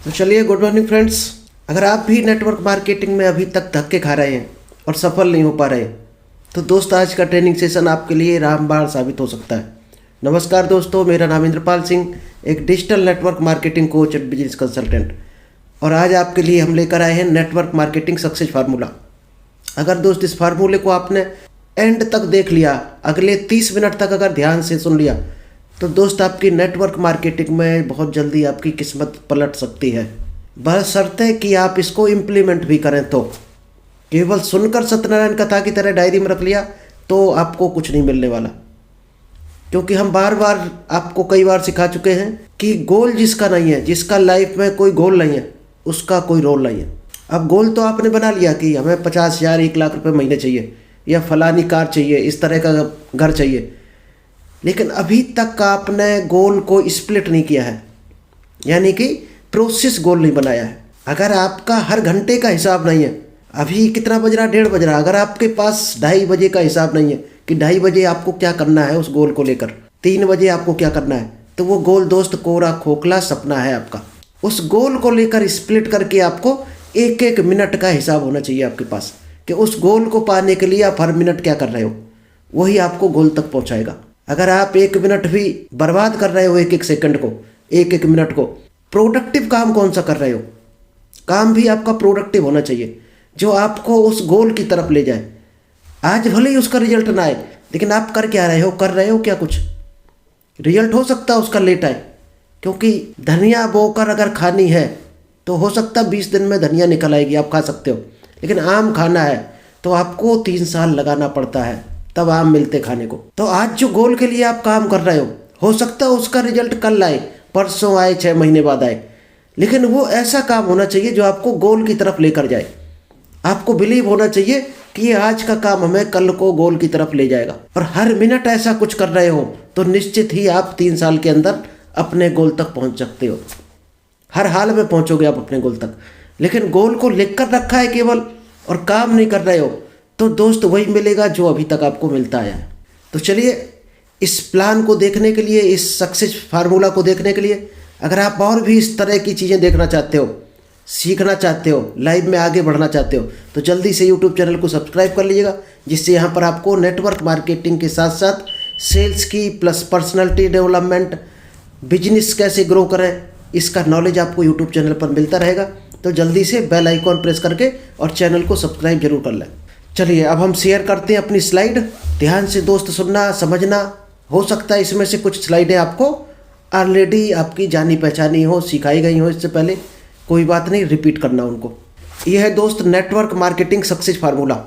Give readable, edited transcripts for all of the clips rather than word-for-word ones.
तो चलिए, good morning friends. अगर आप भी नेटवर्क मार्केटिंग में अभी तक धक्के खा रहे हैं और सफल नहीं हो पा रहे, तो दोस्त आज का ट्रेनिंग सेशन आपके लिए रामबाण साबित हो सकता है। नमस्कार दोस्तों, मेरा नाम इंद्रपाल सिंह, एक digital network marketing coach and business consultant. और आज आपके लिए हम लेकर आए हैं नेटवर्क मार्केटिंग सक्सेस फार्मूला। अगर दोस्त इस फार्मूले को आपने एंड तक देख लिया, अगले 30 मिनट तक अगर ध्यान से सुन लिया, तो दोस्त आपकी नेटवर्क मार्केटिंग में बहुत जल्दी आपकी किस्मत पलट सकती है। बशर्ते कि आप इसको इम्प्लीमेंट भी करें। तो केवल सुनकर सत्यनारायण कथा की तरह डायरी में रख लिया तो आपको कुछ नहीं मिलने वाला, क्योंकि हम बार बार आपको कई बार सिखा चुके हैं कि गोल जिसका नहीं है, जिसका लाइफ में कोई गोल नहीं है, उसका कोई रोल नहीं है। अब गोल तो आपने बना लिया कि हमें 50,000 1 लाख रुपए महीने चाहिए, या फलानी कार चाहिए, इस तरह का घर चाहिए, लेकिन अभी तक आपने गोल को स्प्लिट नहीं किया है, यानी कि प्रोसेस गोल नहीं बनाया है। अगर आपका हर घंटे का हिसाब नहीं है, अभी कितना बज रहा, 1:30 बज रहा, अगर आपके पास 2:30 बजे का हिसाब नहीं है कि 2:30 बजे आपको क्या करना है उस गोल को लेकर, 3 बजे आपको क्या करना है, तो वो गोल दोस्त कोरा खोखला सपना है आपका। उस गोल को लेकर स्प्लिट करके आपको एक एक मिनट का हिसाब होना चाहिए आपके पास, कि उस गोल को पाने के लिए आप हर मिनट क्या कर रहे हो, वही आपको गोल तक पहुंचाएगा। अगर आप 1 मिनट भी बर्बाद कर रहे हो, एक एक सेकंड को, एक एक मिनट को, प्रोडक्टिव काम कौन सा कर रहे हो, काम भी आपका प्रोडक्टिव होना चाहिए, जो आपको उस गोल की तरफ ले जाए। आज भले ही उसका रिजल्ट ना आए, लेकिन आप कर क्या रहे हो, कर रहे हो क्या कुछ। रिजल्ट हो सकता है उसका लेट आए, क्योंकि धनिया बोकर अगर खानी है तो हो सकता है 20 दिन में धनिया निकल आएगी, आप खा सकते हो। लेकिन आम खाना है तो आपको 3 साल लगाना पड़ता है, तब आम मिलते खाने को। तो आज जो गोल के लिए आप काम कर रहे हो सकता है उसका रिजल्ट कल आए, परसों आए, 6 महीने बाद आए, लेकिन वो ऐसा काम होना चाहिए जो आपको गोल की तरफ लेकर जाए। आपको बिलीव होना चाहिए कि ये आज का काम हमें कल को गोल की तरफ ले जाएगा। और हर मिनट ऐसा कुछ कर रहे हो तो निश्चित ही आप 3 साल के अंदर अपने गोल तक पहुंच सकते हो। हर हाल में पहुंचोगे आप अपने गोल तक। लेकिन गोल को लिख कर रखा है केवल और काम नहीं कर रहे हो, तो दोस्त वही मिलेगा जो अभी तक आपको मिलता आया है। तो चलिए, इस प्लान को देखने के लिए, इस सक्सेस फार्मूला को देखने के लिए, अगर आप और भी इस तरह की चीज़ें देखना चाहते हो, सीखना चाहते हो, लाइव में आगे बढ़ना चाहते हो, तो जल्दी से यूट्यूब चैनल को सब्सक्राइब कर लीजिएगा, जिससे यहाँ पर आपको नेटवर्क मार्केटिंग के साथ साथ सेल्स की प्लस पर्सनैलिटी डेवलपमेंट, बिजनेस कैसे ग्रो करें, इसका नॉलेज आपको यूट्यूब चैनल पर मिलता रहेगा। तो जल्दी से बेल आइकॉन प्रेस करके और चैनल को सब्सक्राइब जरूर कर लें। चलिए, अब हम शेयर करते हैं अपनी स्लाइड। ध्यान से दोस्त सुनना, समझना। हो सकता है इसमें से कुछ स्लाइडें आपको ऑलरेडी आपकी जानी पहचानी हो, सिखाई गई हो इससे पहले, कोई बात नहीं, रिपीट करना उनको। यह है दोस्त नेटवर्क मार्केटिंग सक्सेस फार्मूला।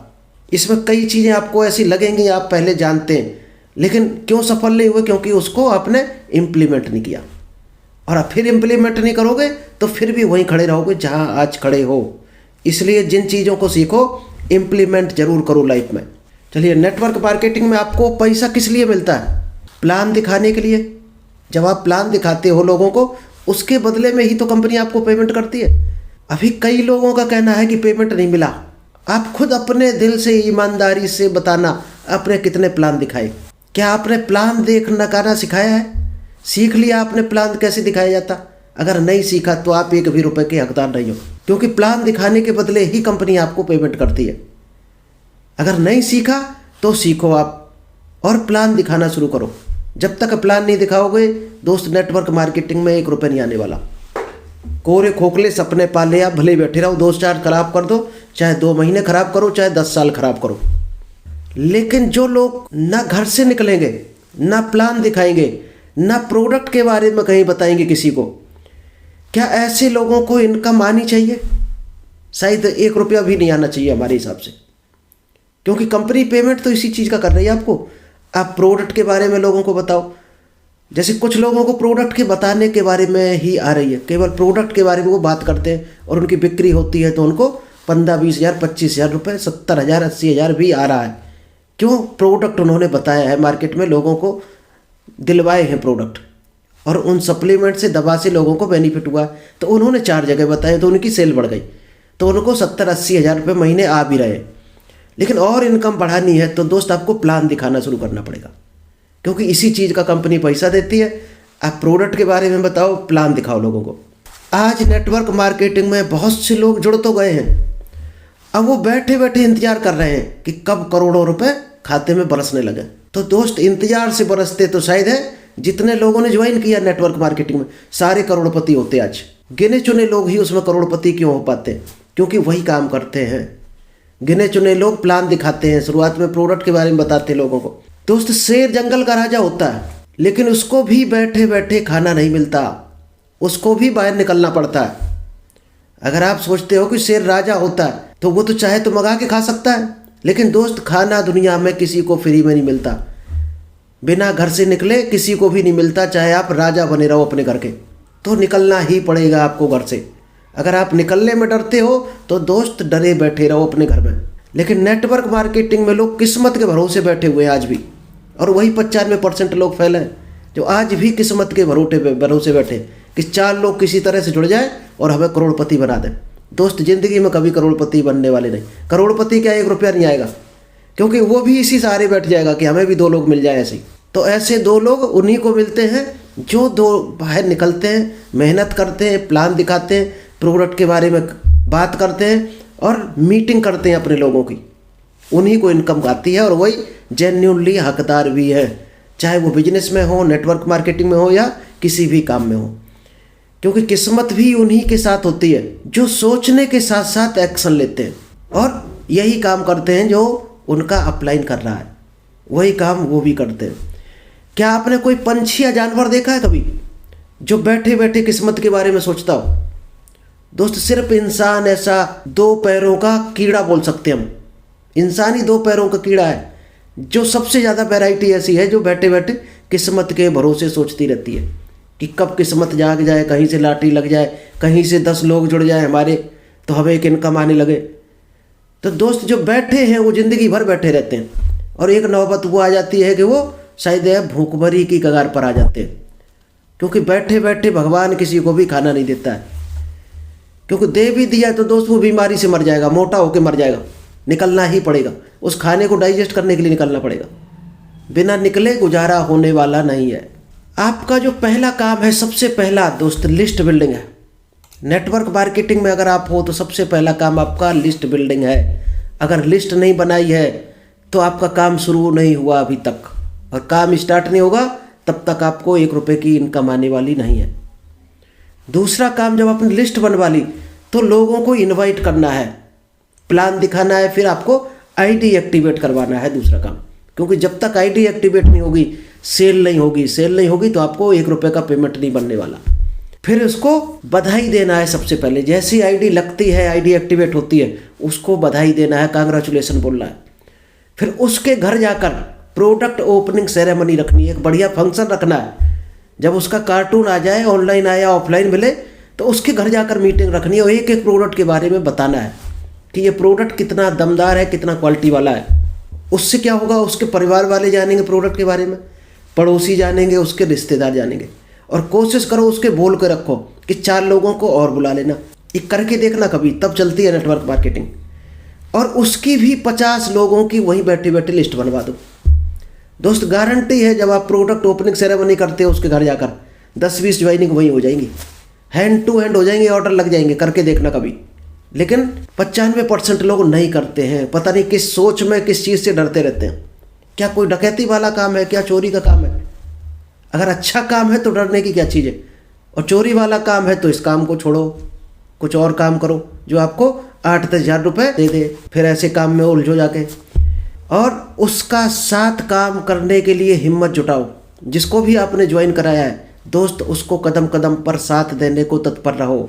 इसमें कई चीज़ें आपको ऐसी लगेंगी आप पहले जानते हैं, लेकिन क्यों सफल नहीं हुए, क्योंकि उसको आपने इम्प्लीमेंट नहीं किया। और फिर इम्प्लीमेंट नहीं करोगे तो फिर भी वहीं खड़े रहोगे जहां आज खड़े हो। इसलिए जिन चीज़ों को सीखो, इम्प्लीमेंट जरूर करो लाइफ में। चलिए, नेटवर्क मार्केटिंग में आपको पैसा किस लिए मिलता है? प्लान दिखाने के लिए। जब आप प्लान दिखाते हो लोगों को, उसके बदले में ही तो कंपनी आपको पेमेंट करती है। अभी कई लोगों का कहना है कि पेमेंट नहीं मिला। आप खुद अपने दिल से, ईमानदारी से बताना, आपने कितने प्लान दिखाए। क्या आपने प्लान देख नकारा सिखाया है? सीख लिया आपने प्लान कैसे दिखाया जाता? अगर नहीं सीखा तो आप 1 भी रुपए के हकदार नहीं हो, क्योंकि प्लान दिखाने के बदले ही कंपनी आपको पेमेंट करती है। अगर नहीं सीखा तो सीखो आप और प्लान दिखाना शुरू करो। जब तक प्लान नहीं दिखाओगे दोस्त, नेटवर्क मार्केटिंग में 1 रुपये नहीं आने वाला। कोरे खोखले सपने पाले आप भले बैठे रहो, 2-4 खराब कर दो, चाहे 2 महीने खराब करो, चाहे 10 साल खराब करो। लेकिन जो लोग ना घर से निकलेंगे, ना प्लान दिखाएंगे, ना प्रोडक्ट के बारे में कहीं बताएंगे किसी को, क्या ऐसे लोगों को इनकम आनी चाहिए? शायद 1 रुपया भी नहीं आना चाहिए हमारे हिसाब से, क्योंकि कंपनी पेमेंट तो इसी चीज़ का कर रही है आपको। आप प्रोडक्ट के बारे में लोगों को बताओ। जैसे कुछ लोगों को प्रोडक्ट के बताने के बारे में ही आ रही है, केवल प्रोडक्ट के बारे में वो बात करते हैं और उनकी बिक्री होती है तो उनको 15-20 हज़ार, 25 हज़ार रुपये, 70,000, 80,000 भी आ रहा है। क्यों? प्रोडक्ट उन्होंने बताया है, मार्केट में लोगों को दिलवाए हैं प्रोडक्ट, और उन सप्लीमेंट से, दवा से लोगों को बेनिफिट हुआ, तो उन्होंने 4 जगह बताए, तो उनकी सेल बढ़ गई, तो उनको 70-80 हज़ार रुपये महीने आ भी रहे। लेकिन और इनकम बढ़ानी है तो दोस्त आपको प्लान दिखाना शुरू करना पड़ेगा, क्योंकि इसी चीज़ का कंपनी पैसा देती है। आप प्रोडक्ट के बारे में बताओ, प्लान दिखाओ लोगों को। आज नेटवर्क मार्केटिंग में बहुत से लोग जुड़ तो गए हैं, अब वो बैठे बैठे इंतजार कर रहे हैं कि कब करोड़ों रुपए खाते में बरसने लगे। तो दोस्त, इंतजार से बरसते तो शायद है जितने लोगों ने ज्वाइन किया नेटवर्क मार्केटिंग में सारे करोड़पति होते। आज गिने चुने लोग ही उसमें करोड़पति क्यों हो पाते? क्योंकि वही काम करते हैं। गिने चुने लोग प्लान दिखाते हैं, शुरुआत में प्रोडक्ट के बारे में बताते हैं लोगों को। दोस्त, शेर जंगल का राजा होता है, लेकिन उसको भी बैठे बैठे खाना नहीं मिलता, उसको भी बाहर निकलना पड़ता है। अगर आप सोचते हो कि शेर राजा होता है तो वो तो चाहे तो मंगा के खा सकता है, लेकिन दोस्त, खाना दुनिया में किसी को फ्री में नहीं मिलता। बिना घर से निकले किसी को भी नहीं मिलता, चाहे आप राजा बने रहो अपने घर के, तो निकलना ही पड़ेगा आपको घर से। अगर आप निकलने में डरते हो तो दोस्त, डरे बैठे रहो अपने घर में। लेकिन नेटवर्क मार्केटिंग में लोग किस्मत के भरोसे बैठे हुए हैं आज भी, और वही 95% लोग फैले हैं जो आज भी किस्मत के भरोसे बैठे कि 4 लोग किसी तरह से जुड़ जाए और हमें करोड़पति बना दें। दोस्त, ज़िंदगी में कभी करोड़पति बनने वाले नहीं। करोड़पति क्या 1 रुपया नहीं आएगा, क्योंकि वो भी इसी सहारे बैठ जाएगा कि हमें भी 2 लोग मिल जाए ऐसे ही। तो ऐसे 2 लोग उन्हीं को मिलते हैं जो 2 बाहर निकलते हैं, मेहनत करते हैं, प्लान दिखाते हैं, प्रोडक्ट के बारे में बात करते हैं और मीटिंग करते हैं अपने लोगों की। उन्हीं को इनकम आती है और वही जेन्युइनली हकदार भी है, चाहे वो बिजनेस में हो, नेटवर्क मार्केटिंग में हो या किसी भी काम में हो। क्योंकि किस्मत भी उन्हीं के साथ होती है जो सोचने के साथ साथ एक्शन लेते हैं और यही काम करते हैं जो उनका अपलाइन कर रहा है, वही काम वो भी करते हैं। क्या आपने कोई पंछी या जानवर देखा है कभी जो बैठे बैठे किस्मत के बारे में सोचता हो? दोस्त, सिर्फ इंसान ऐसा 2 पैरों का कीड़ा बोल सकते हैं हम। इंसान ही 2 पैरों का कीड़ा है जो सबसे ज़्यादा वैरायटी ऐसी है जो बैठे बैठे किस्मत के भरोसे सोचती रहती है कि कब किस्मत जाग जाए, कहीं से लाटरी लग जाए, कहीं से 10 लोग जुड़ जाए हमारे, तो हमें एक इनकम आने लगे। तो दोस्त, जो बैठे हैं वो ज़िंदगी भर बैठे रहते हैं और एक नौबत वो आ जाती है कि वो शायद भूखमरी की कगार पर आ जाते हैं, क्योंकि बैठे बैठे भगवान किसी को भी खाना नहीं देता है। क्योंकि दे भी दिया तो दोस्त वो बीमारी से मर जाएगा, मोटा होकर मर जाएगा, निकलना ही पड़ेगा, उस खाने को डाइजेस्ट करने के लिए निकलना पड़ेगा। बिना निकले गुजारा होने वाला नहीं है। आपका जो पहला काम है, सबसे पहला दोस्त, लिस्ट बिल्डिंग है। नेटवर्क मार्केटिंग में अगर आप हो तो सबसे पहला काम आपका लिस्ट बिल्डिंग है। अगर लिस्ट नहीं बनाई है तो आपका काम शुरू नहीं हुआ अभी तक, और काम स्टार्ट नहीं होगा तब तक आपको 1 रुपये की इनकम आने वाली नहीं है। दूसरा काम, जब आपने लिस्ट बनवा ली तो लोगों को इनवाइट करना है, प्लान दिखाना है, फिर आपको आईडी एक्टिवेट करवाना है दूसरा काम। क्योंकि जब तक आईडी एक्टिवेट नहीं होगी, सेल नहीं होगी तो आपको 1 रुपये का पेमेंट नहीं बनने वाला। फिर उसको बधाई देना है सबसे पहले। जैसी आईडी लगती है, आईडी एक्टिवेट होती है, उसको बधाई देना है, कांग्रेचुलेसन बोलना है। फिर उसके घर जाकर प्रोडक्ट ओपनिंग सेरेमनी रखनी है, एक बढ़िया फंक्शन रखना है। जब उसका कार्टून आ जाए, ऑनलाइन आया ऑफलाइन मिले, तो उसके घर जाकर मीटिंग रखनी है और एक एक प्रोडक्ट के बारे में बताना है कि ये प्रोडक्ट कितना दमदार है, कितना क्वालिटी वाला है। उससे क्या होगा, उसके परिवार वाले जानेंगे प्रोडक्ट के बारे में, पड़ोसी जानेंगे, उसके रिश्तेदार जानेंगे। और कोशिश करो उसके बोल के रखो कि 4 लोगों को और बुला लेना। ये करके देखना कभी, तब चलती है नेटवर्क मार्केटिंग। और उसकी भी 50 लोगों की वहीं बैठे बैठे लिस्ट बनवा दो। दोस्त, गारंटी है जब आप प्रोडक्ट ओपनिंग सेरेमनी करते हो उसके घर जाकर 10-20 ज्वाइनिंग वहीं हो जाएंगी, हैंड टू हैंड हो जाएंगे, ऑर्डर लग जाएंगे। करके देखना कभी। लेकिन 95% लोग नहीं करते हैं, पता नहीं किस सोच में, किस चीज़ से डरते रहते हैं। क्या कोई डकैती वाला काम है, क्या चोरी का काम है? अगर अच्छा काम है तो डरने की क्या चीज़ है, और चोरी वाला काम है तो इस काम को छोड़ो, कुछ और काम करो जो आपको 8-10 हज़ार रुपये दे दे। फिर ऐसे काम में उलझो जाके, और उसका साथ काम करने के लिए हिम्मत जुटाओ। जिसको भी आपने ज्वाइन कराया है दोस्त, उसको कदम कदम पर साथ देने को तत्पर रहो।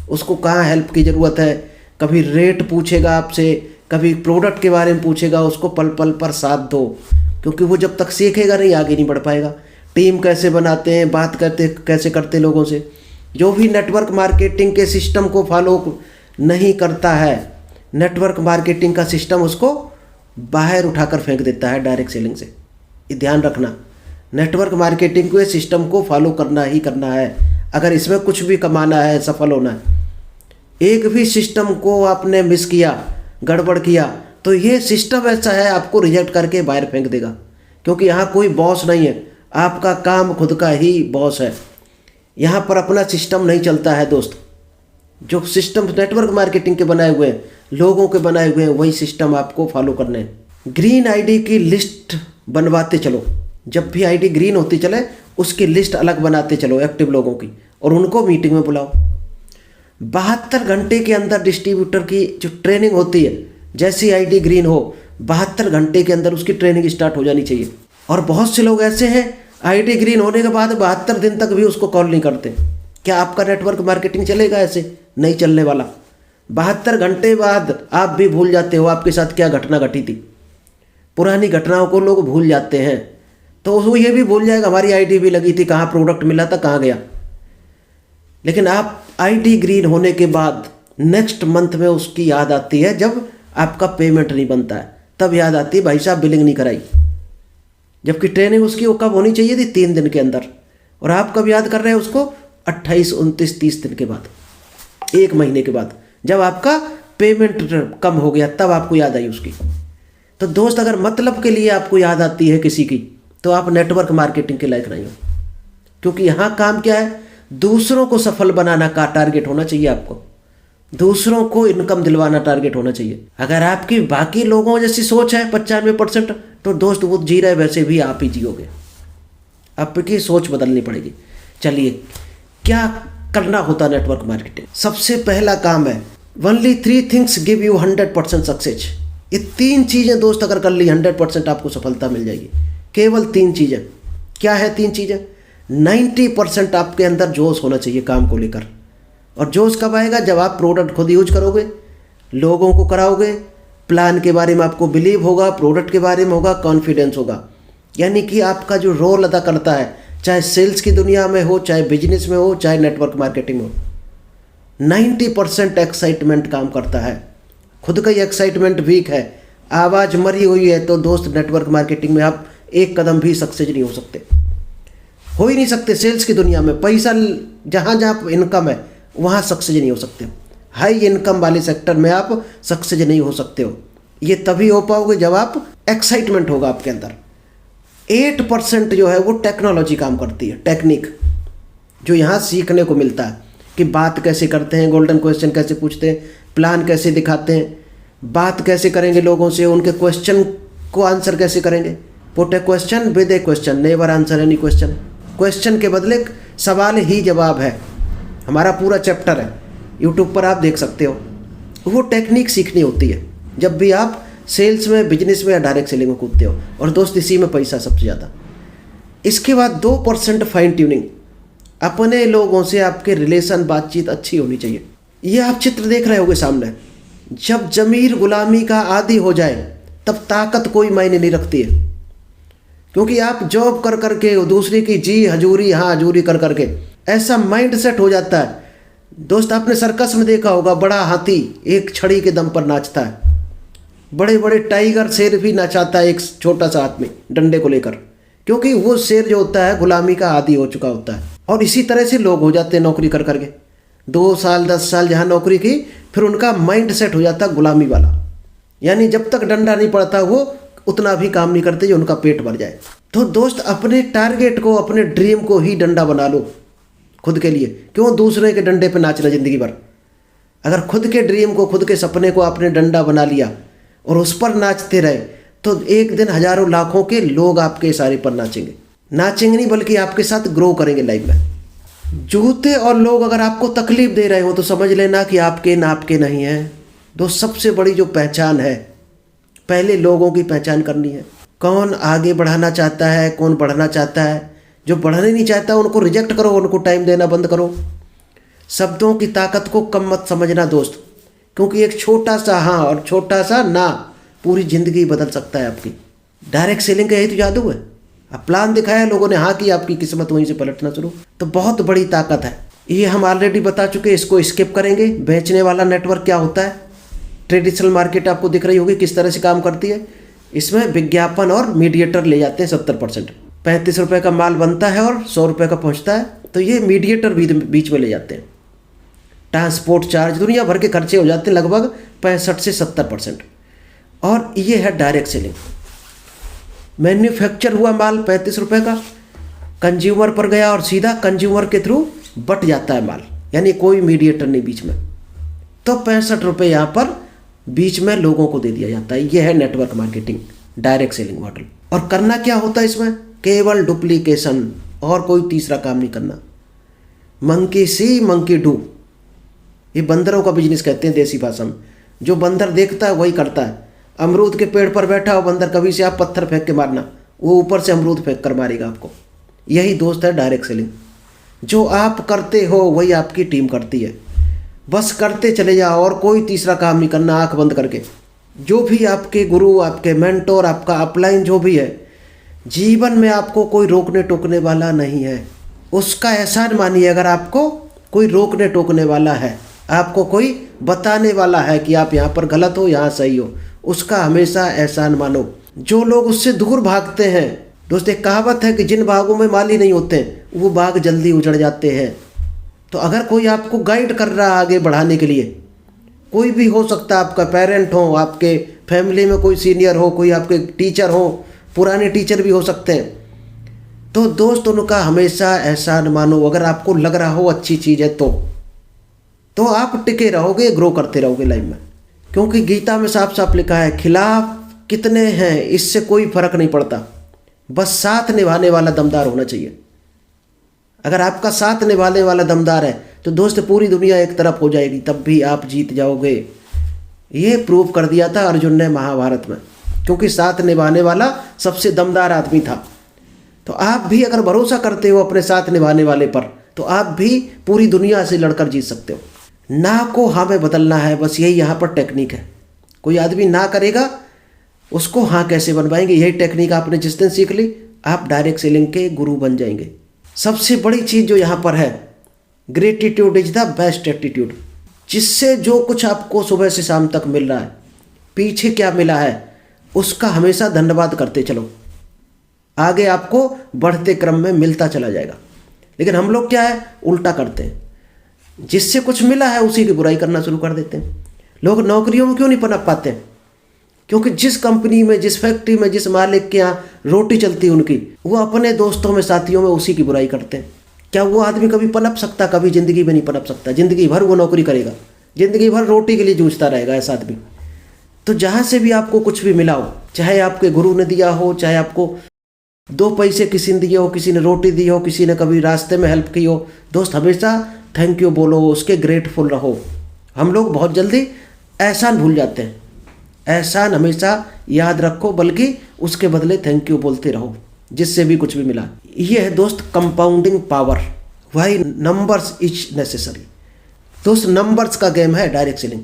उसको कहाँ हेल्प की ज़रूरत है, कभी रेट पूछेगा आपसे, कभी प्रोडक्ट के बारे में पूछेगा, उसको पल पल पर साथ दो। क्योंकि वो जब तक सीखेगा नहीं, आगे नहीं बढ़ पाएगा। टीम कैसे बनाते हैं, बात करते कैसे करते लोगों से। जो भी नेटवर्क मार्केटिंग के सिस्टम को फॉलो नहीं करता है, नेटवर्क मार्केटिंग का सिस्टम उसको बाहर उठाकर फेंक देता है डायरेक्ट सेलिंग से। ये ध्यान रखना, नेटवर्क मार्केटिंग के सिस्टम को फॉलो करना ही करना है अगर इसमें कुछ भी कमाना है, सफल होना है। एक भी सिस्टम को आपने मिस किया, गड़बड़ किया, तो ये सिस्टम ऐसा है आपको रिजेक्ट करके बाहर फेंक देगा। क्योंकि यहाँ कोई बॉस नहीं है, आपका काम खुद का ही बॉस है। यहाँ पर अपना सिस्टम नहीं चलता है दोस्त। जो सिस्टम नेटवर्क मार्केटिंग के बनाए हुए हैं, लोगों के बनाए हुए हैं, वही सिस्टम आपको फॉलो करने हैं। ग्रीन आईडी की लिस्ट बनवाते चलो। जब भी आईडी ग्रीन होती चले उसकी लिस्ट अलग बनाते चलो एक्टिव लोगों की, और उनको मीटिंग में बुलाओ। 72 घंटे के अंदर डिस्ट्रीब्यूटर की जो ट्रेनिंग होती है, जैसी आईडी ग्रीन हो 72 घंटे के अंदर उसकी ट्रेनिंग स्टार्ट हो जानी चाहिए। और बहुत से लोग ऐसे हैं आईडी ग्रीन होने के बाद 72 दिन तक भी उसको कॉल नहीं करते। क्या आपका नेटवर्क मार्केटिंग चलेगा? ऐसे नहीं चलने वाला। 72 घंटे बाद आप भी भूल जाते हो आपके साथ क्या घटना घटी थी। पुरानी घटनाओं को लोग भूल जाते हैं, तो वो ये भी भूल जाएगा हमारी आईडी भी लगी थी, कहाँ प्रोडक्ट मिला था, कहाँ गया। लेकिन आप आईडी ग्रीन होने के बाद नेक्स्ट मंथ में उसकी याद आती है, जब आपका पेमेंट नहीं बनता है तब याद आती है भाई साहब बिलिंग नहीं कराई। जबकि ट्रेनिंग उसकी वो कब होनी चाहिए थी? 3 दिन के अंदर। और आप कब याद कर रहे हैं उसको? 28, 29, 30 दिन के बाद, 1 महीने के बाद, जब आपका पेमेंट कम हो गया तब आपको याद आई उसकी। तो दोस्त, अगर मतलब के लिए आपको याद आती है किसी की, तो आप नेटवर्क मार्केटिंग के लायक नहीं हो। क्योंकि यहाँ काम क्या है? दूसरों को सफल बनाना का टारगेट होना चाहिए आपको। दूसरों को इनकम दिलवाना टारगेट होना चाहिए। अगर आपकी बाकी लोगों जैसी सोच है 95%, तो दोस्त वो जी रहे वैसे भी आप ही जियोगे। आपकी सोच बदलनी पड़ेगी। चलिए, क्या करना होता नेटवर्क मार्केटिंग? सबसे पहला काम है only 3 things give you 100% success. ये 3 चीज़ें दोस्त अगर कर ली 100% आपको सफलता मिल जाएगी। केवल 3 चीज़ें। क्या है 3 चीज़ें? 90% आपके अंदर जोश होना चाहिए काम को लेकर। और जोश कब आएगा? जब आप प्रोडक्ट खुद यूज करोगे, लोगों को कराओगे, प्लान के बारे में आपको बिलीव होगा, प्रोडक्ट के बारे में होगा, कॉन्फिडेंस होगा। यानी कि आपका जो रोल अदा करता है, चाहे सेल्स की दुनिया में हो, चाहे बिजनेस में हो, चाहे नेटवर्क मार्केटिंग में हो, 90% एक्साइटमेंट काम करता है। खुद का ही एक्साइटमेंट वीक है, आवाज़ मरी हुई है, तो दोस्त नेटवर्क मार्केटिंग में आप एक कदम भी सक्सेस नहीं हो सकते। हो ही नहीं सकते। सेल्स की दुनिया में पैसा जहाँ जहाँ इनकम है वहाँ सक्सेस नहीं हो सकते। हाई इनकम वाले सेक्टर में आप सक्सेस नहीं हो सकते हो। ये तभी हो पाओगे जब आप एक्साइटमेंट होगा आपके अंदर। 8% जो है वो टेक्नोलॉजी काम करती है, टेक्निक, जो यहाँ सीखने को मिलता है कि बात कैसे करते हैं, गोल्डन क्वेश्चन कैसे पूछते हैं, प्लान कैसे दिखाते हैं, बात कैसे करेंगे लोगों से, उनके क्वेश्चन को आंसर कैसे करेंगे। Put A question with A question, never answer any question. Question के बदले सवाल ही जवाब है। हमारा पूरा चैप्टर है, यूट्यूब पर आप देख सकते हो। वो टेक्निक सीखनी होती है जब भी आप सेल्स में, बिजनेस में या डायरेक्ट सेलिंग में कूदते हो। और दोस्त, इसी में पैसा सबसे ज़्यादा। इसके बाद 2% फाइन ट्यूनिंग। अपने लोगों से आपके रिलेशन, बातचीत अच्छी होनी चाहिए। ये आप चित्र देख रहे होगे सामने। जब ज़मीर गुलामी का आदी हो जाए तब ताकत कोई मायने नहीं रखती है। क्योंकि आप जॉब कर करके दूसरे की जी हजूरी, हाँ हजूरी कर करके ऐसा माइंड सेट हो जाता है। दोस्त, आपने सर्कस में देखा होगा, बड़ा हाथी एक छड़ी के दम पर नाचता है, बड़े बड़े टाइगर, शेर भी नाचाता है एक छोटा सा हाथ में डंडे को लेकर। क्योंकि वो शेर जो होता है गुलामी का आदी हो चुका होता है। और इसी तरह से लोग हो जाते हैं नौकरी कर करके। 2 साल 10 साल जहाँ नौकरी की, फिर उनका माइंड सेट हो जाता है गुलामी वाला। यानी जब तक डंडा नहीं पड़ता वो उतना भी काम नहीं करते जो उनका पेट भर जाए। तो दोस्त, अपने टारगेट को, अपने ड्रीम को ही डंडा बना लो खुद के लिए। क्यों दूसरे के डंडे पे नाचना ज़िंदगी भर? अगर खुद के ड्रीम को, खुद के सपने को आपने डंडा बना लिया और उस पर नाचते रहे, तो एक दिन हजारों लाखों के लोग आपके इशारे पर नाचेंगे। नाचेंगे नहीं, बल्कि आपके साथ ग्रो करेंगे लाइफ में। जूते और लोग अगर आपको तकलीफ दे रहे हो तो समझ लेना कि आपके नाप के नहीं हैं। दोस्त, सबसे बड़ी जो पहचान है, पहले लोगों की पहचान करनी है। कौन आगे बढ़ाना चाहता है, कौन बढ़ना चाहता है। जो बढ़ने नहीं चाहता उनको रिजेक्ट करो, उनको टाइम देना बंद करो। शब्दों की ताकत को कम मत समझना दोस्त, क्योंकि एक छोटा सा हाँ और छोटा सा ना पूरी ज़िंदगी बदल सकता है आपकी। डायरेक्ट सेलिंग का यही तो जादू है। अब प्लान दिखाया, लोगों ने हाँ की, आपकी किस्मत वहीं से पलटना शुरू। तो बहुत बड़ी ताकत है। ये हम ऑलरेडी बता चुके, इसको स्किप करेंगे। बेचने वाला नेटवर्क क्या होता है? ट्रेडिशनल मार्केट आपको दिख रही होगी किस तरह से काम करती है। इसमें विज्ञापन और मीडिएटर ले जाते हैं 70%। 35 रुपये का माल बनता है और 100 रुपये का पहुंचता है, तो ये मीडिएटर बीच में ले जाते हैं। ट्रांसपोर्ट चार्ज, दुनिया भर के खर्चे हो जाते हैं लगभग 65 से 70%। और ये है डायरेक्ट सेलिंग। मैन्युफैक्चर हुआ माल 35 रुपये का, कंज्यूमर पर गया और सीधा कंज्यूमर के थ्रू बट जाता है माल, यानी कोई मीडिएटर नहीं बीच में। तो 65 रुपये यहाँ पर बीच में लोगों को दे दिया जाता है। ये है network marketing, direct selling model. और करना क्या होता है इसमें? केवल डुप्लीकेशन, और कोई तीसरा काम नहीं करना। मंकी सी मंकी डू, ये बंदरों का बिजनेस कहते हैं देसी भाषा में। जो बंदर देखता है वही करता है। अमरूद के पेड़ पर बैठा हो बंदर, कभी से आप पत्थर फेंक के मारना, वो ऊपर से अमरूद फेंक कर मारेगा आपको। यही दोस्त है डायरेक्ट सेलिंग। जो आप करते हो वही आपकी टीम करती है। बस करते चले जाओ और कोई तीसरा काम नहीं करना, आंख बंद करके। जो भी आपके गुरु, आपके मेंटोर, आपका अपलाइन जो भी है, जीवन में आपको कोई रोकने टोकने वाला नहीं है। उसका एहसान मानिए। अगर आपको कोई रोकने टोकने वाला है, आपको कोई बताने वाला है कि आप यहाँ पर गलत हो, यहाँ सही हो, उसका हमेशा एहसान मानो। जो लोग उससे दूर भागते हैं, दोस्त एक कहावत है कि जिन बागों में माली नहीं होते वो बाग जल्दी उजड़ जाते हैं। तो अगर कोई आपको गाइड कर रहा है आगे बढ़ाने के लिए, कोई भी हो सकता है, आपका पेरेंट हो, आपके फैमिली में कोई सीनियर हो, कोई आपके टीचर हो, पुराने टीचर भी हो सकते हैं, तो दोस्त उनका हमेशा एहसान मानो। अगर आपको लग रहा हो अच्छी चीज़ है तो आप टिके रहोगे, ग्रो करते रहोगे लाइफ में। क्योंकि गीता में साफ साफ लिखा है, खिलाफ कितने हैं इससे कोई फर्क नहीं पड़ता, बस साथ निभाने वाला दमदार होना चाहिए। अगर आपका साथ निभाने वाला दमदार है तो दोस्त पूरी दुनिया एक तरफ हो जाएगी, तब भी आप जीत जाओगे। ये प्रूव कर दिया था अर्जुन ने महाभारत में, क्योंकि साथ निभाने वाला सबसे दमदार आदमी था। तो आप भी अगर भरोसा करते हो अपने साथ निभाने वाले पर, तो आप भी पूरी दुनिया से लड़कर जीत सकते हो। ना को हाँ में बदलना है, बस यही यहाँ पर टेक्निक है। कोई आदमी ना करेगा, उसको हाँ कैसे बनवाएंगे, यही टेक्निक आपने जिस दिन सीख ली, आप डायरेक्ट सेलिंग के गुरु बन जाएंगे। सबसे बड़ी चीज़ जो यहाँ पर है, gratitude is the best attitude. जिससे जो कुछ आपको सुबह से शाम तक मिल रहा है, पीछे क्या मिला है, उसका हमेशा धन्यवाद करते चलो। आगे आपको बढ़ते क्रम में मिलता चला जाएगा। लेकिन हम लोग क्या है, उल्टा करते हैं। जिससे कुछ मिला है उसी की बुराई करना शुरू कर देते हैं। लोग नौकरियों में क्यों नहीं पनप पाते हैं? क्योंकि जिस कंपनी में, जिस फैक्ट्री में, जिस मालिक के यहाँ रोटी चलती है उनकी, वो अपने दोस्तों में, साथियों में उसी की बुराई करते हैं। क्या वो आदमी कभी पनप सकता? कभी ज़िंदगी में नहीं पनप सकता। ज़िंदगी भर वो नौकरी करेगा, ज़िंदगी भर रोटी के लिए जूझता रहेगा ऐसा आदमी। तो जहाँ से भी आपको कुछ भी मिला हो, चाहे आपके गुरु ने दिया हो, चाहे आपको 2 पैसे किसी ने दिए हो, किसी ने रोटी दी हो, किसी ने कभी रास्ते में हेल्प की हो, दोस्त हमेशा थैंक यू बोलो, उसके ग्रेटफुल रहो। हम लोग बहुत जल्दी एहसान भूल जाते हैं। एहसान हमेशा याद रखो, बल्कि उसके बदले थैंक यू बोलते रहो, जिससे भी कुछ भी मिला। ये है दोस्त compounding power. Why numbers is necessary. दोस्त नंबर्स का गेम है डायरेक्ट सेलिंग।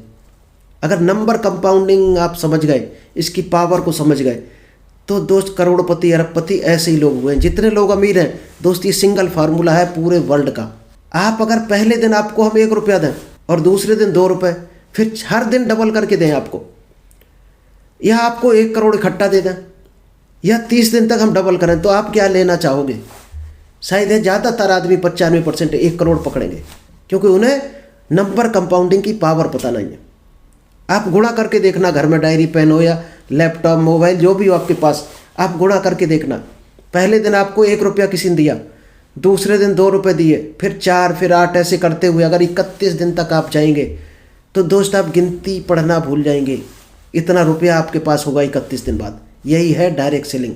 अगर नंबर कंपाउंडिंग आप समझ गए, इसकी पावर को समझ गए, तो दोस्त करोड़पति, अरबपति ऐसे ही लोग हुए हैं। जितने लोग अमीर हैं दोस्त, ये सिंगल फार्मूला है पूरे वर्ल्ड का। आप अगर पहले दिन आपको हम 1 रुपया दें और दूसरे दिन 2 रुपये, फिर हर दिन डबल करके दें आपको, या आपको 1 करोड़ इकट्ठा दे दें, या 30 दिन तक हम डबल करें, तो आप क्या लेना चाहोगे? शायद है ज़्यादातर आदमी 95% 1 करोड़ पकड़ेंगे, क्योंकि उन्हें नंबर कंपाउंडिंग की पावर पता नहीं है। आप गुणा करके देखना, घर में डायरी पेन हो या लैपटॉप, मोबाइल, जो भी हो आपके पास, आप गुणा करके देखना। पहले दिन आपको 1 रुपया किसी ने दिया, दूसरे दिन 2 रुपये दिए, फिर 4, फिर 8, ऐसे करते हुए अगर 31 दिन तक आप जाएंगे, तो दोस्त आप गिनती पढ़ना भूल जाएंगे। इतना रुपया आपके पास होगा 31 दिन बाद। यही है डायरेक्ट सेलिंग।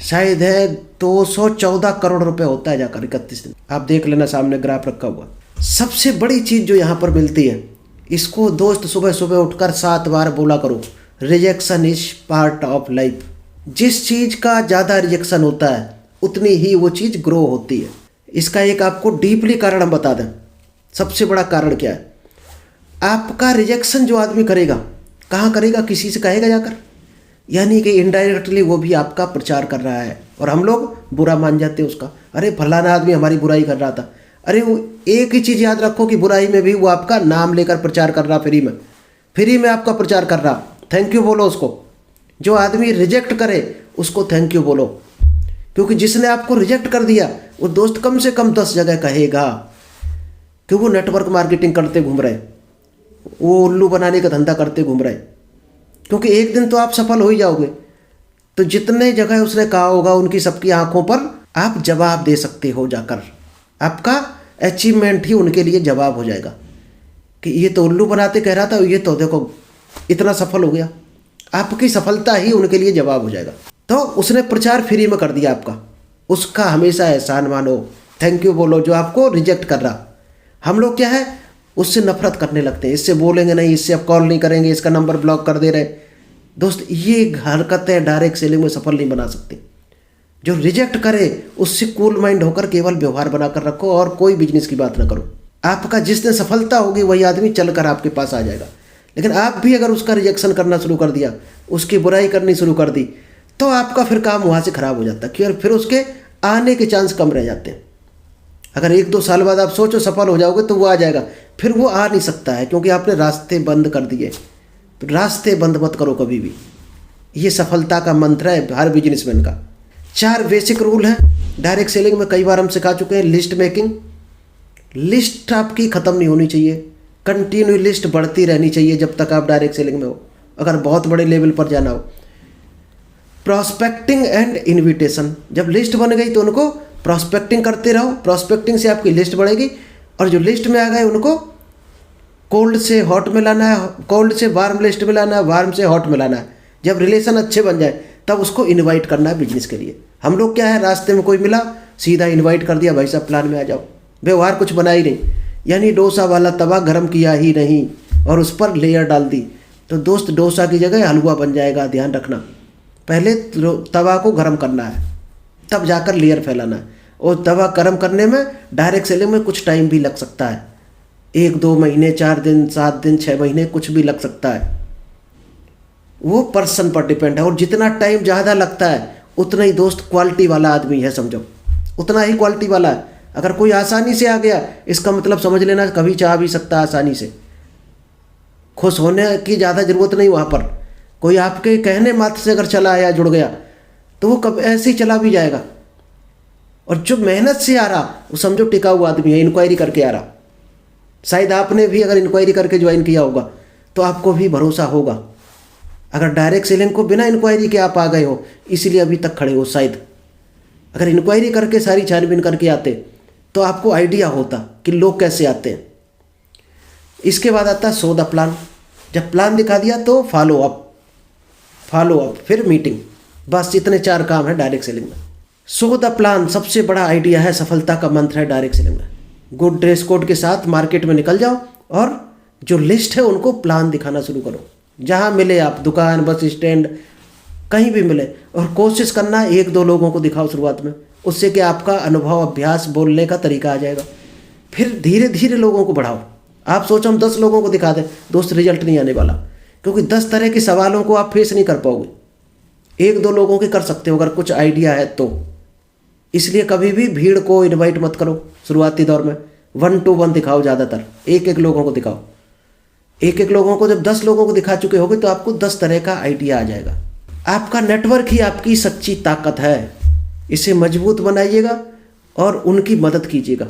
शायद है 214 करोड़ रुपए होता है जाकर 31 दिन। आप देख लेना, सामने ग्राफ रखा हुआ। सबसे बड़ी चीज़ जो यहाँ पर मिलती है, इसको दोस्त सुबह सुबह उठकर 7 बार बोला करो, rejection is part of life. जिस चीज़ का ज़्यादा रिजेक्शन होता है उतनी ही वो चीज़ ग्रो होती है। इसका एक आपको डीपली कारण हम बता दें। सबसे बड़ा कारण क्या है? आपका रिजेक्शन जो आदमी करेगा, कहाँ करेगा? किसी से कहेगा जाकर, यानी कि इनडायरेक्टली वो भी आपका प्रचार कर रहा है, और हम लोग बुरा मान जाते हैं उसका। अरे फलाना आदमी हमारी बुराई कर रहा था। अरे वो एक ही चीज़ याद रखो कि बुराई में भी वो आपका नाम लेकर प्रचार कर रहा, फ्री में आपका प्रचार कर रहा। थैंक यू बोलो उसको। जो आदमी रिजेक्ट करे उसको थैंक यू बोलो, क्योंकि जिसने आपको रिजेक्ट कर दिया वो दोस्त कम से कम 10 जगह कहेगा कि वो नेटवर्क मार्केटिंग करते घूम रहे, वो उल्लू बनाने का धंधा करते घूम रहे। क्योंकि एक दिन तो आप सफल हो ही जाओगे। तो जितने जगह उसने कहा होगा उनकी सबकी आंखों पर आप जवाब दे सकते हो जाकर। आपका अचीवमेंट ही उनके लिए जवाब हो जाएगा कि ये तो उल्लू बनाते कह रहा था, ये तो देखो इतना सफल हो गया। आपकी सफलता ही उनके लिए जवाब हो जाएगा। तो उसने प्रचार फ्री में कर दिया आपका, उसका हमेशा एहसान मानो, थैंक यू बोलो जो आपको रिजेक्ट कर रहा। हम लोग क्या है, उससे नफरत करने लगते हैं, इससे बोलेंगे नहीं, इससे अब कॉल नहीं करेंगे, इसका नंबर ब्लॉक कर दे रहे। दोस्त, ये हरकतें डायरेक्ट सेलिंग में सफल नहीं बना सकती। जो रिजेक्ट करे उससे कूल माइंड होकर केवल व्यवहार बनाकर रखो और कोई बिजनेस की बात ना करो। आपका जिस दिन सफलता होगी वही आदमी चलकर आपके पास आ जाएगा। लेकिन आप भी अगर उसका रिजेक्शन करना शुरू कर दिया, उसकी बुराई करनी शुरू कर दी, तो आपका फिर काम वहाँ से खराब हो जाता है, क्योंकि फिर उसके आने के चांस कम रह जाते हैं। अगर 1-2 साल बाद आप सोचो सफल हो जाओगे तो वो आ जाएगा, फिर वो आ नहीं सकता है क्योंकि आपने रास्ते बंद कर दिए। तो रास्ते बंद मत करो कभी भी, ये सफलता का मंत्र है हर बिजनेसमैन का। 4 बेसिक रूल हैं डायरेक्ट सेलिंग में, कई बार हम सिखा चुके हैं। लिस्ट मेकिंग, लिस्ट आपकी ख़त्म नहीं होनी चाहिए, कंटिन्यू लिस्ट बढ़ती रहनी चाहिए जब तक आप डायरेक्ट सेलिंग में हो, अगर बहुत बड़े लेवल पर जाना हो। प्रॉस्पेक्टिंग एंड इन्विटेशन, जब लिस्ट बन गई तो उनको प्रॉस्पेक्टिंग करते रहो, प्रॉस्पेक्टिंग से आपकी लिस्ट बढ़ेगी, और जो लिस्ट में आ गए उनको कोल्ड से हॉट में लाना है, कोल्ड से वार्म लिस्ट में लाना है, वार्म से हॉट में लाना है। जब रिलेशन अच्छे बन जाए तब उसको इनवाइट करना है बिजनेस के लिए। हम लोग क्या है, रास्ते में कोई मिला सीधा इनवाइट कर दिया, भाई साहब प्लान में आ जाओ, व्यवहार कुछ बना ही नहीं, यानी डोसा वाला तवा गर्म किया ही नहीं और उस पर लेयर डाल दी, तो दोस्त डोसा की जगह हलवा बन जाएगा। ध्यान रखना, पहले तवा को गर्म करना है तब जाकर लेयर फैलाना है। और तवा गर्म करने में डायरेक्ट सेलिंग में कुछ टाइम भी लग सकता है, 1-2 महीने, 4 दिन, 7 दिन, 6 महीने, कुछ भी लग सकता है। वो पर्सन पर डिपेंड है, और जितना टाइम ज़्यादा लगता है उतना ही दोस्त क्वालिटी वाला आदमी है, समझो उतना ही क्वालिटी वाला है। अगर कोई आसानी से आ गया इसका मतलब समझ लेना कभी चाह भी सकता है आसानी से। खुश होने की ज़्यादा ज़रूरत नहीं वहाँ पर, कोई आपके कहने मात्र से अगर चला आया, जुड़ गया, तो वो कब ऐसे ही चला भी जाएगा। और जो मेहनत से आ रहा वो समझो टिका हुआ आदमी है, इंक्वायरी करके आ रहा। शायद आपने भी अगर इंक्वायरी करके ज्वाइन किया होगा तो आपको भी भरोसा होगा। अगर डायरेक्ट सेलिंग को बिना इंक्वायरी के आप आ गए हो इसीलिए अभी तक खड़े हो, शायद अगर इंक्वायरी करके सारी छानबीन करके आते तो आपको आइडिया होता कि लोग कैसे आते हैं। इसके बाद आता है शो द प्लान। जब प्लान दिखा दिया तो फॉलो अप, फिर मीटिंग, बस इतने 4 काम है डायरेक्ट सेलिंग में। शो द प्लान सबसे बड़ा आइडिया है, सफलता का मंत्र है डायरेक्ट सेलिंग में। गुड ड्रेस कोड के साथ मार्केट में निकल जाओ और जो लिस्ट है उनको प्लान दिखाना शुरू करो। जहाँ मिले आप, दुकान, बस स्टैंड, कहीं भी मिले, और कोशिश करना 1-2 लोगों को दिखाओ शुरुआत में, उससे कि आपका अनुभव, अभ्यास, बोलने का तरीका आ जाएगा। फिर धीरे धीरे लोगों को बढ़ाओ। आप सोचो हम 10 लोगों को दिखा दें, दोस्त रिजल्ट नहीं आने वाला, क्योंकि 10 तरह के सवालों को आप फेस नहीं कर पाओगे। 1-2 लोगों के कर सकते हो अगर कुछ आइडिया है तो। इसलिए कभी भी भीड़ को इनवाइट मत करो शुरुआती दौर में, 1 to 1 दिखाओ, ज़्यादातर 1-1 लोगों को दिखाओ। 1-1 लोगों को जब 10 लोगों को दिखा चुके होगे तो आपको 10 तरह का आइडिया आ जाएगा। आपका नेटवर्क ही आपकी सच्ची ताकत है, इसे मजबूत बनाइएगा और उनकी मदद कीजिएगा,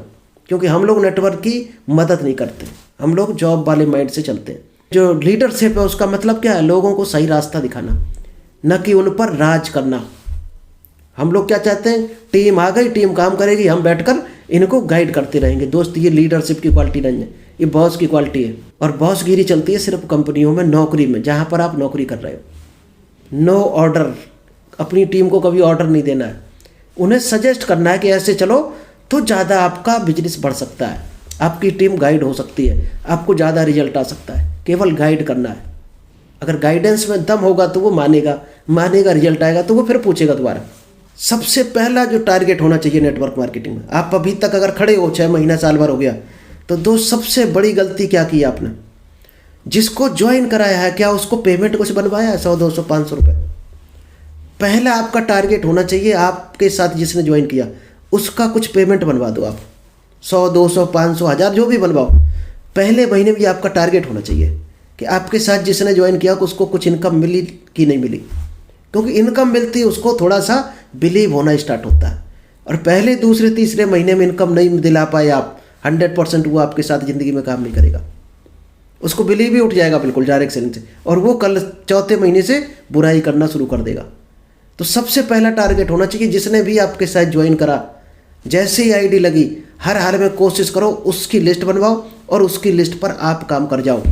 क्योंकि हम लोग नेटवर्क की मदद नहीं करते, हम लोग जॉब वाले माइंड से चलते हैं। जो लीडरशिप है उसका मतलब क्या है, लोगों को सही रास्ता दिखाना, न कि उन पर राज करना। हम लोग क्या चाहते हैं, टीम आ गई, टीम काम करेगी, हम बैठकर इनको गाइड करते रहेंगे। दोस्त, ये लीडरशिप की क्वालिटी नहीं है, ये बॉस की क्वालिटी है। और बॉसगिरी चलती है सिर्फ कंपनियों में, नौकरी में, जहाँ पर आप नौकरी कर रहे हो। नो ऑर्डर, अपनी टीम को कभी ऑर्डर नहीं देना है, उन्हें सजेस्ट करना है कि ऐसे चलो तो ज़्यादा आपका बिजनेस बढ़ सकता है, आपकी टीम गाइड हो सकती है, आपको ज़्यादा रिजल्ट आ सकता है। केवल गाइड करना है। अगर गाइडेंस में दम होगा तो वो मानेगा, रिजल्ट आएगा तो वो फिर पूछेगा दोबारा। सबसे पहला जो टारगेट होना चाहिए नेटवर्क मार्केटिंग में, आप अभी तक अगर खड़े हो, 6 महीना, साल भर हो गया, तो दोस्त सबसे बड़ी गलती क्या की आपने, जिसको ज्वाइन कराया है क्या उसको पेमेंट कुछ बनवाया है, 100, 200, 500 रुपये। पहला आपका टारगेट होना चाहिए, आपके साथ जिसने ज्वाइन किया उसका कुछ पेमेंट बनवा दो आप, 100, 200, 500, 1000 जो भी बनवाओ। पहले महीने में आपका टारगेट होना चाहिए कि आपके साथ जिसने ज्वाइन किया उसको कुछ इनकम मिली कि नहीं मिली, क्योंकि इनकम मिलती है उसको थोड़ा सा बिलीव होना स्टार्ट होता है। और पहले, दूसरे, तीसरे महीने में इनकम नहीं दिला पाए आप, 100% वो आपके साथ ज़िंदगी में काम नहीं करेगा, उसको बिलीव ही उठ जाएगा बिल्कुल डायरेक्ट सेलिंग से, और वो कल 4थे महीने से बुराई करना शुरू कर देगा। तो सबसे पहला टारगेट होना चाहिए, जिसने भी आपके साथ ज्वाइन करा, जैसे ही आईडी लगी हर हाल में कोशिश करो, उसकी लिस्ट बनवाओ और उसकी लिस्ट पर आप काम कर जाओ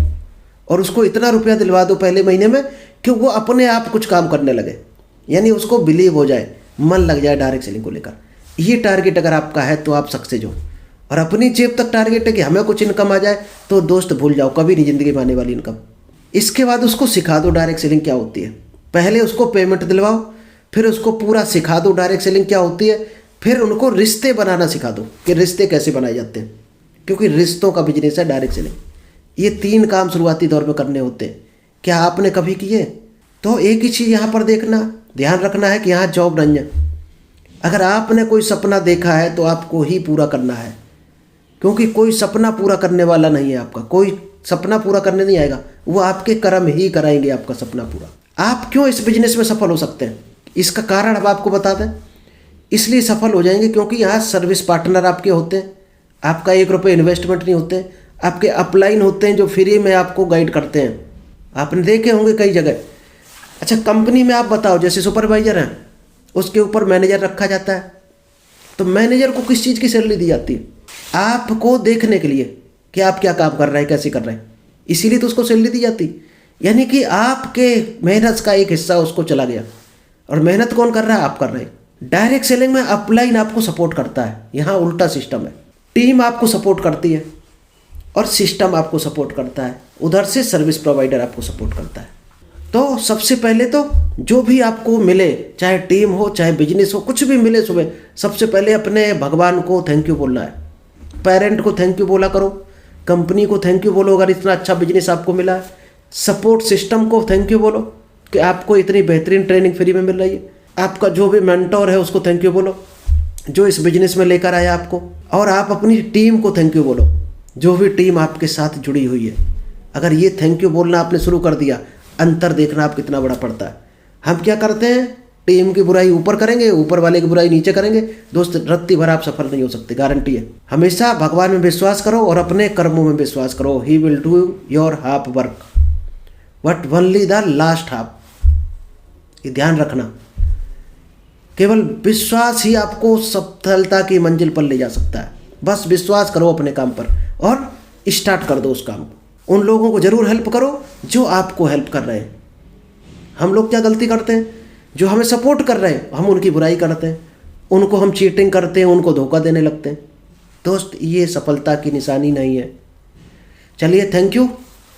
और उसको इतना रुपया दिलवा दो पहले महीने में कि वो अपने आप कुछ काम करने लगे, यानी उसको बिलीव हो जाए, मन लग जाए डायरेक्ट सेलिंग को लेकर। ये टारगेट अगर आपका है तो आप सक्सेस हो। और अपनी जेब तक टारगेट है कि हमें कुछ इनकम आ जाए, तो दोस्त भूल जाओ, कभी नहीं ज़िंदगी में आने वाली इनकम। इसके बाद उसको सिखा दो डायरेक्ट सेलिंग क्या होती है। पहले उसको पेमेंट दिलवाओ, फिर उसको पूरा सिखा दो डायरेक्ट सेलिंग क्या होती है, फिर उनको रिश्ते बनाना सिखा दो कि रिश्ते कैसे बनाए जाते हैं, क्योंकि रिश्तों का बिजनेस है डायरेक्ट सेलिंग। ये 3 काम शुरुआती दौर में करने होते हैं। क्या आपने कभी किए? तो एक ही चीज़ यहाँ पर देखना, ध्यान रखना है कि यहाँ जॉब नहीं है। अगर आपने कोई सपना देखा है तो आपको ही पूरा करना है, क्योंकि कोई सपना पूरा करने वाला नहीं है आपका। कोई सपना पूरा करने नहीं आएगा, वो आपके कर्म ही कराएंगे आपका सपना पूरा। आप क्यों इस बिजनेस में सफल हो सकते हैं, इसका कारण अब आपको बता दें। इसलिए सफल हो जाएंगे क्योंकि यहाँ सर्विस पार्टनर आपके होते हैं, आपका 1 रुपये इन्वेस्टमेंट नहीं होते, आपके अपलाइन होते हैं जो फ्री में आपको गाइड करते हैं। आपने देखे होंगे कई जगह। अच्छा, कंपनी में आप बताओ, जैसे सुपरवाइजर हैं, उसके ऊपर मैनेजर रखा जाता है, तो मैनेजर को किस चीज़ की सैलरी दी जाती है? आपको देखने के लिए कि आप क्या काम कर रहे हैं, कैसे कर रहे हैं, इसीलिए तो उसको सैलरी दी जाती। यानी कि आपके मेहनत का एक हिस्सा उसको चला गया, और मेहनत कौन कर रहा है? आप कर रहे हैं। डायरेक्ट सेलिंग में अपलाइन आपको सपोर्ट करता है, यहाँ उल्टा सिस्टम है। टीम आपको सपोर्ट करती है और सिस्टम आपको सपोर्ट करता है, उधर से सर्विस प्रोवाइडर आपको सपोर्ट करता है। तो सबसे पहले तो जो भी आपको मिले, चाहे टीम हो चाहे बिजनेस हो, कुछ भी मिले सुबह, सबसे पहले अपने भगवान को थैंक यू बोलना है, पेरेंट को थैंक यू बोला करो, कंपनी को थैंक यू बोलो अगर इतना अच्छा बिजनेस आपको मिला है, सपोर्ट सिस्टम को थैंक यू बोलो कि आपको इतनी बेहतरीन ट्रेनिंग फ्री में मिल रही है, आपका जो भी मेंटोर है उसको थैंक यू बोलो जो इस बिजनेस में लेकर आया आपको, और आप अपनी टीम को थैंक यू बोलो, जो भी टीम आपके साथ जुड़ी हुई है। अगर ये थैंक यू बोलना आपने शुरू कर दिया, अंतर देखना आप कितना बड़ा पड़ता है। हम क्या करते हैं, टीम की बुराई ऊपर करेंगे, ऊपर वाले की बुराई नीचे करेंगे। दोस्त, रत्ती भर आप सफल नहीं हो सकते, गारंटी है। हमेशा भगवान में विश्वास करो और अपने कर्मों में विश्वास करो। He will do your half work but only the last half. ये ध्यान रखना, केवल विश्वास ही आपको सफलता की मंजिल पर ले जा सकता है। बस विश्वास करो अपने काम पर और स्टार्ट कर दो उस काम को। उन लोगों को जरूर हेल्प करो जो आपको हेल्प कर रहे हैं। हम लोग क्या गलती करते हैं, जो हमें सपोर्ट कर रहे हैं हम उनकी बुराई करते हैं, उनको हम चीटिंग करते हैं, उनको धोखा देने लगते हैं। दोस्त, ये सफलता की निशानी नहीं है। चलिए, थैंक यू।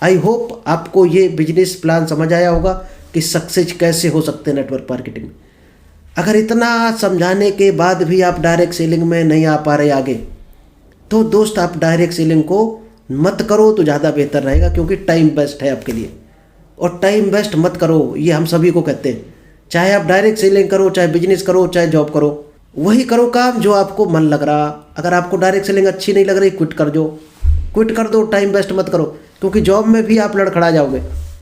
आई होप आपको ये बिजनेस प्लान समझ आया होगा कि सक्सेस कैसे हो सकते हैं नेटवर्क मार्केटिंग में। अगर इतना समझाने के बाद भी आप डायरेक्ट सेलिंग में नहीं आ पा रहे आगे, तो दोस्त आप डायरेक्ट सेलिंग को मत करो तो ज़्यादा बेहतर रहेगा, क्योंकि टाइम वेस्ट है आपके लिए। और टाइम वेस्ट मत करो, ये हम सभी को कहते हैं। चाहे आप डायरेक्ट सेलिंग करो, चाहे बिजनेस करो, चाहे जॉब करो, वही करो काम जो आपको मन लग रहा। अगर आपको डायरेक्ट सेलिंग अच्छी नहीं लग रही, क्विट कर दो, टाइम वेस्ट मत करो, क्योंकि जॉब में भी आप लड़खड़ा जाओगे।